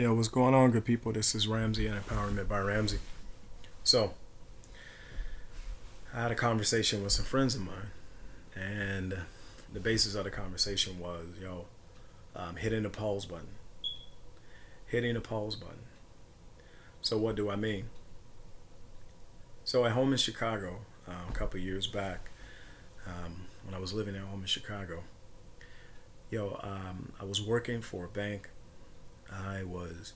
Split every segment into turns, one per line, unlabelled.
Yeah, what's going on, good people? This is Ramsey and Empowerment by Ramsey. So, I had a conversation with some friends of mine, and the basis of the conversation was, hitting the pause button. Hitting the pause button. So, what do I mean? So, at home in Chicago, a couple of years back, when I was living at home in Chicago, I was working for a bank. I was,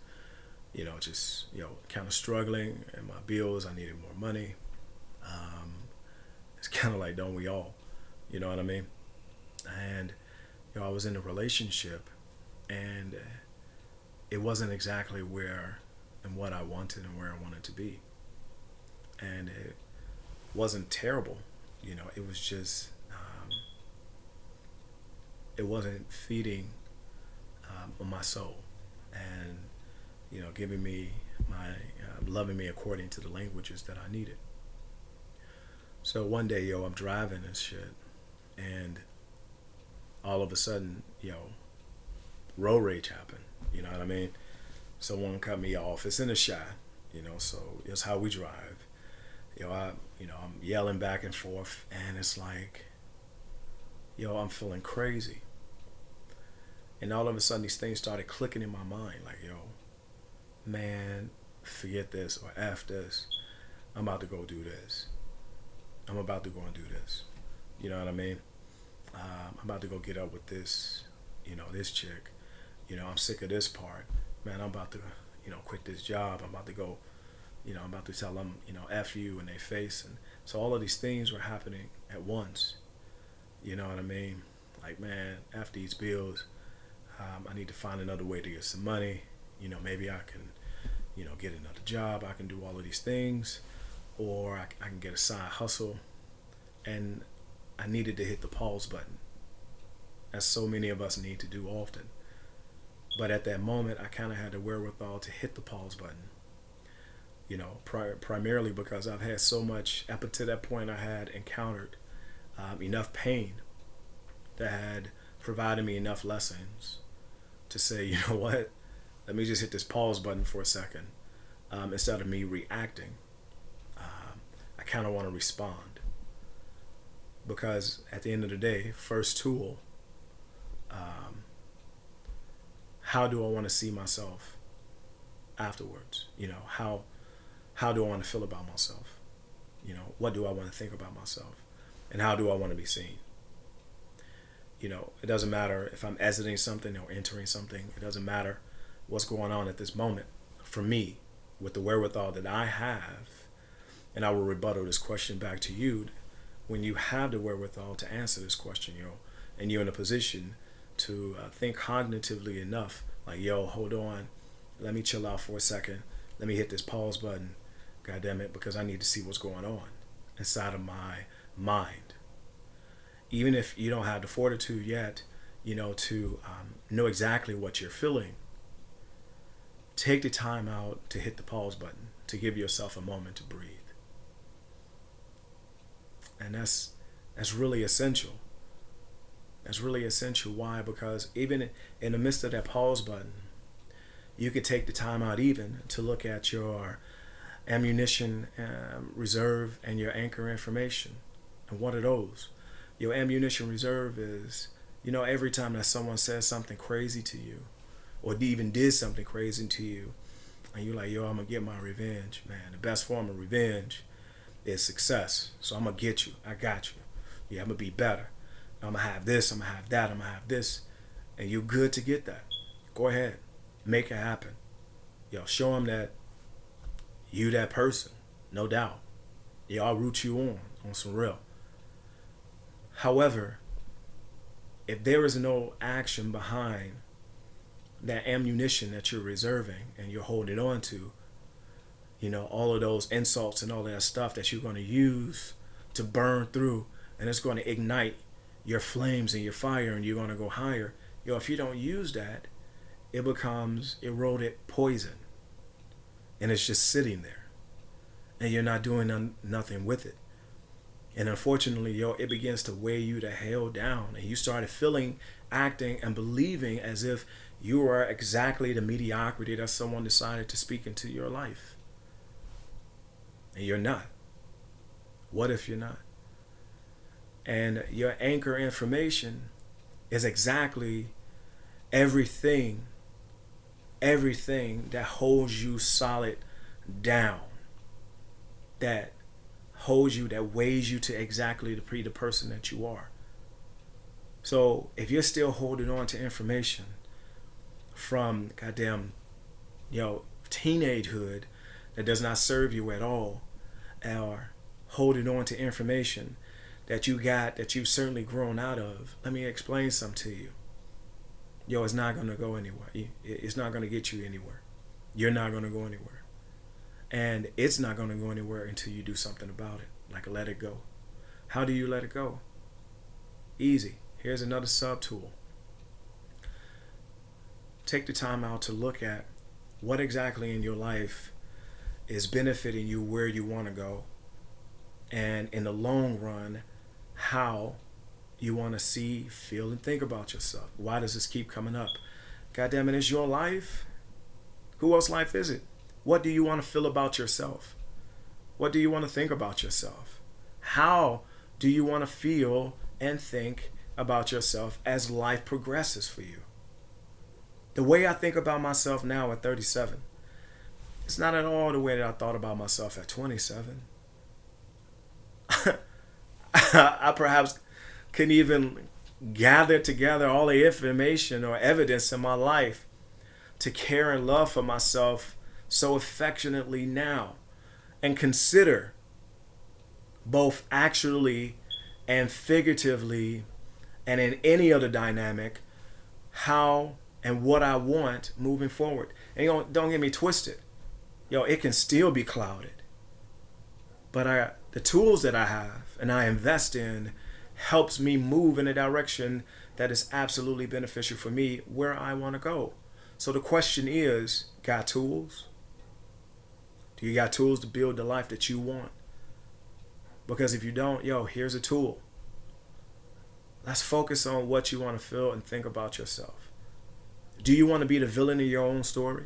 just, kind of struggling in my bills. I needed more money. Um, it's kind of like, don't we all? You know what I mean? And I was in a relationship, and it wasn't exactly where and what I wanted and where I wanted to be. And it wasn't terrible. It was just it wasn't feeding on my soul, and giving me my loving me according to the languages that I needed. So one day, I'm driving and shit, and all of a sudden, road rage happened. You know what I mean? Someone cut me off. It's in the shot, so it's how we drive. I'm yelling back and forth, and it's like, I'm feeling crazy. And all of a sudden, these things started clicking in my mind, like, man, forget this or F this. I'm about to go do this. I'm about to go and do this. You know what I mean? I'm about to go get up with this, this chick. I'm sick of this part. Man, I'm about to, quit this job. I'm about to go, I'm about to tell them, F you in their face. And so all of these things were happening at once. You know what I mean? Like, man, F these bills. I need to find another way to get some money. Maybe I can, get another job. I can do all of these things. Or I can get a side hustle. And I needed to hit the pause button, as so many of us need to do often. But at that moment, I kind of had the wherewithal to hit the pause button. Primarily because I've had so much, up to that point, I had encountered enough pain that had provided me enough lessons to say, you know what, let me just hit this pause button for a second. Instead of me reacting, I kind of want to respond. Because at the end of the day, first tool, how do I want to see myself afterwards? How do I want to feel about myself? What do I want to think about myself? And how do I want to be seen? It doesn't matter if I'm exiting something or entering something. It doesn't matter what's going on at this moment. For me, with the wherewithal that I have, and I will rebuttal this question back to you, when you have the wherewithal to answer this question, and you're in a position to think cognitively enough, like, hold on, let me chill out for a second, let me hit this pause button, god damn it, because I need to see what's going on inside of my mind. Even if you don't have the fortitude yet, to know exactly what you're feeling, take the time out to hit the pause button, to give yourself a moment to breathe. And that's really essential. That's really essential. Why? Because even in the midst of that pause button, you could take the time out even to look at your ammunition reserve and your anchor information. And what are those? Your ammunition reserve is, every time that someone says something crazy to you, or even did something crazy to you, and you're like, I'm going to get my revenge, man. The best form of revenge is success. So I'm going to get you. I got you. Yeah, I'm going to be better. I'm going to have this. I'm going to have that. I'm going to have this. And you're good to get that. Go ahead. Make it happen. Show them that you that person. No doubt. I'll root you on some real. However, if there is no action behind that ammunition that you're reserving and you're holding on to, all of those insults and all that stuff that you're going to use to burn through, and it's going to ignite your flames and your fire, and you're going to go higher. If you don't use that, it becomes eroded poison, and it's just sitting there, and you're not doing nothing with it. And unfortunately, it begins to weigh you the hell down. And you started feeling, acting, and believing as if you are exactly the mediocrity that someone decided to speak into your life. And you're not. What if you're not? And your anchor information is exactly everything that holds you solid down, that holds you, that weighs you to exactly the person that you are. So if you're still holding on to information from goddamn, teenagehood that does not serve you at all, or holding on to information that you've certainly grown out of, let me explain something to you. It's not going to go anywhere. It's not going to get you anywhere. You're not going to go anywhere. And it's not going to go anywhere until you do something about it, like let it go. How do you let it go? Easy. Here's another sub-tool. Take the time out to look at what exactly in your life is benefiting you where you want to go, and in the long run, how you want to see, feel, and think about yourself. Why does this keep coming up? God damn it, it's your life. Who else's life is it? What do you want to feel about yourself? What do you want to think about yourself? How do you want to feel and think about yourself as life progresses for you? The way I think about myself now at 37, it's not at all the way that I thought about myself at 27. I perhaps couldn't even gather together all the information or evidence in my life to care and love for myself so affectionately now, and consider both actually and figuratively and in any other dynamic how and what I want moving forward. And don't get me twisted. It can still be clouded. But the tools that I have and I invest in helps me move in a direction that is absolutely beneficial for me where I want to go. So the question is, got tools? Do you got tools to build the life that you want? Because if you don't, here's a tool. Let's focus on what you want to feel and think about yourself. Do you want to be the villain in your own story?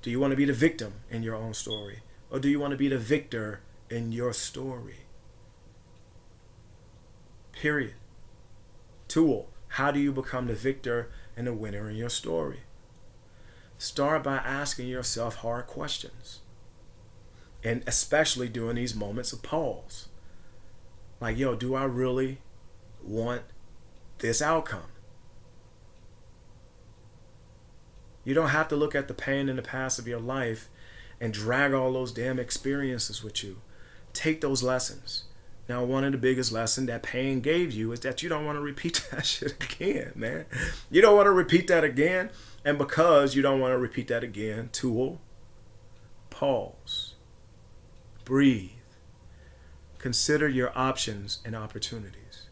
Do you want to be the victim in your own story? Or do you want to be the victor in your story? Period. Tool. How do you become the victor and the winner in your story? Start by asking yourself hard questions. And especially during these moments of pause. Like, do I really want this outcome? You don't have to look at the pain in the past of your life and drag all those damn experiences with you. Take those lessons. Now, one of the biggest lessons that pain gave you is that you don't want to repeat that shit again, man. You don't want to repeat that again. And because you don't want to repeat that again, tool, pause, breathe, consider your options and opportunities.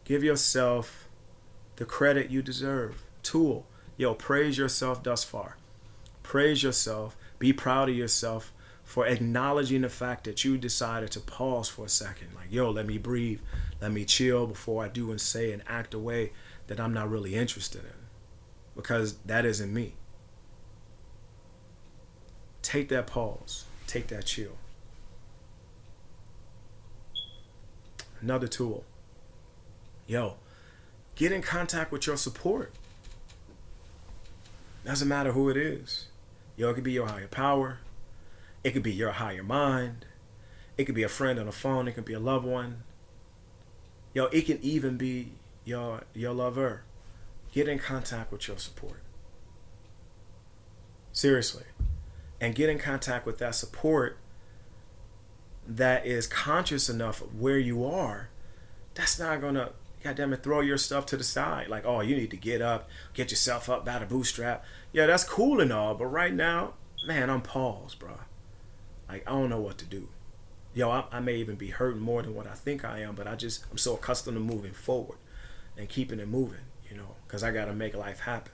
Give yourself the credit you deserve. Tool, praise yourself thus far. Praise yourself. Be proud of yourself for acknowledging the fact that you decided to pause for a second. Like, let me breathe. Let me chill before I do and say and act a way that I'm not really interested in. Because that isn't me. Take that pause. Take that chill. Another tool. Get in contact with your support. Doesn't matter who it is. It could be your higher power. It could be your higher mind. It could be a friend on the phone. It could be a loved one. It can even be your lover. Get in contact with your support. Seriously. And get in contact with that support that is conscious enough of where you are. That's not going to, goddamn it, throw your stuff to the side. Like, you need to get up, get yourself up by the bootstrap. Yeah, that's cool and all, but right now, man, I'm paused, bro. Like, I don't know what to do. I may even be hurting more than what I think I am, but I'm so accustomed to moving forward and keeping it moving, because I got to make life happen.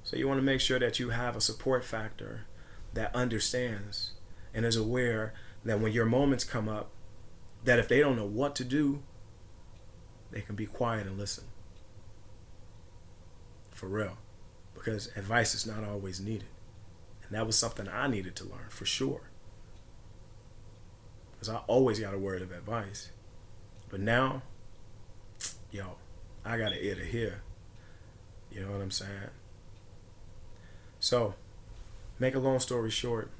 So you want to make sure that you have a support factor that understands and is aware that when your moments come up, that if they don't know what to do, they can be quiet and listen. For real. Because advice is not always needed. And that was something I needed to learn, for sure. Because I always got a word of advice. But now, yo, I got an ear to hear. You know what I'm saying? So, make a long story short,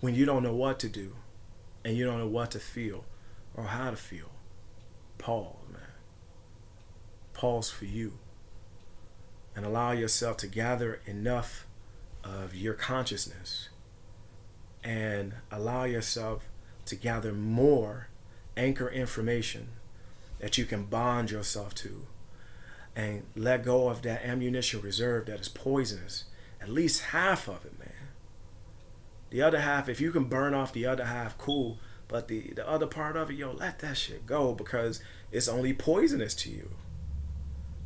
when you don't know what to do, and you don't know what to feel, or how to feel, pause, man. Pause for you. And allow yourself to gather enough of your consciousness and allow yourself to gather more anchor information that you can bond yourself to and let go of that ammunition reserve that is poisonous. At least half of it, man. The other half, if you can burn off the other half, cool. But the other part of it, yo, let that shit go because it's only poisonous to you.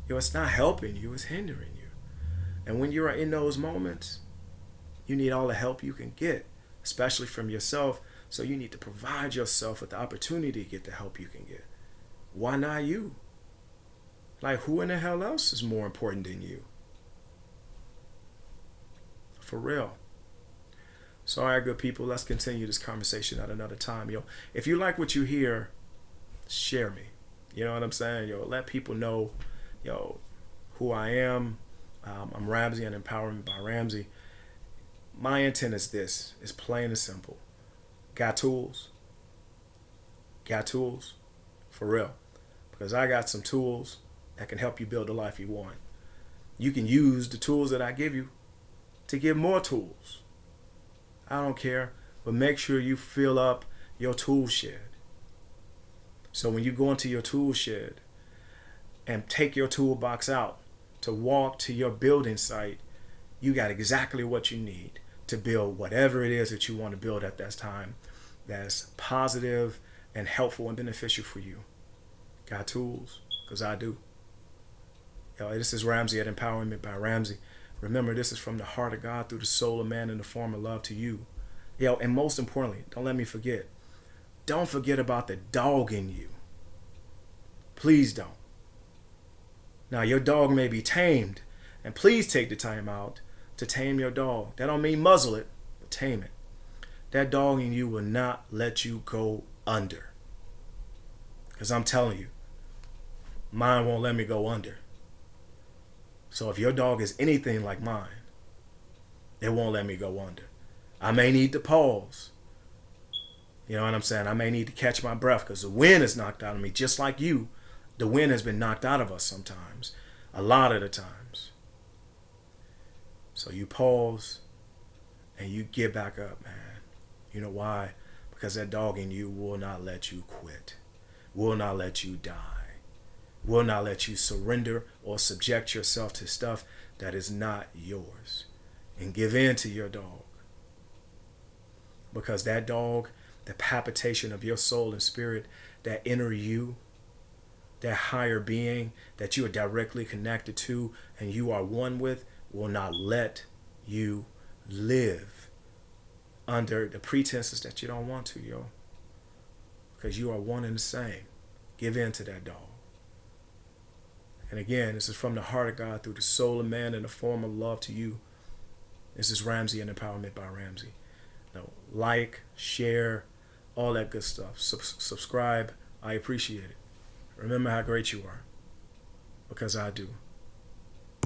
Yo, it's not helping you, it's hindering you. And when you're in those moments, you need all the help you can get, especially from yourself. So you need to provide yourself with the opportunity to get the help you can get. Why not you? Like, who in the hell else is more important than you? For real. So, all right, good people, let's continue this conversation at another time. Yo, if you like what you hear, share me. You know what I'm saying? Yo, let people know, yo, who I am. I'm Ramsey and Empowerment by Ramsey. My intent is this. It's plain and simple. Got tools? Got tools? For real. Because I got some tools that can help you build the life you want. You can use the tools that I give you to get more tools. I don't care. But make sure you fill up your tool shed. So when you go into your tool shed and take your toolbox out to walk to your building site, you got exactly what you need to build whatever it is that you want to build at that time that's positive and helpful and beneficial for you. Got tools? Because I do. Yo, this is Ramsey at Empowerment by Ramsey. Remember, this is from the heart of God through the soul of man in the form of love to you. Yo, and most importantly, don't let me forget. Don't forget about the dog in you. Please don't. Now, your dog may be tamed, and please take the time out to tame your dog. That don't mean muzzle it, but tame it. That dog in you will not let you go under. Because I'm telling you, mine won't let me go under. So if your dog is anything like mine, it won't let me go under. I may need to pause. You know what I'm saying? I may need to catch my breath because the wind is knocked out of me just like you. The wind has been knocked out of us sometimes, a lot of the times. So you pause and you get back up, man. You know why? Because that dog in you will not let you quit, will not let you die, will not let you surrender or subject yourself to stuff that is not yours and give in to your dog. Because that dog, the palpitation of your soul and spirit, that inner you, that higher being that you are directly connected to and you are one with, will not let you live under the pretenses that you don't want to, yo. Because you are one and the same. Give in to that dog. And again, this is from the heart of God through the soul of man in the form of love to you. This is Ramsey and Empowerment by Ramsey. Now, like, share, all that good stuff. Subscribe. I appreciate it. Remember how great you are. Because I do.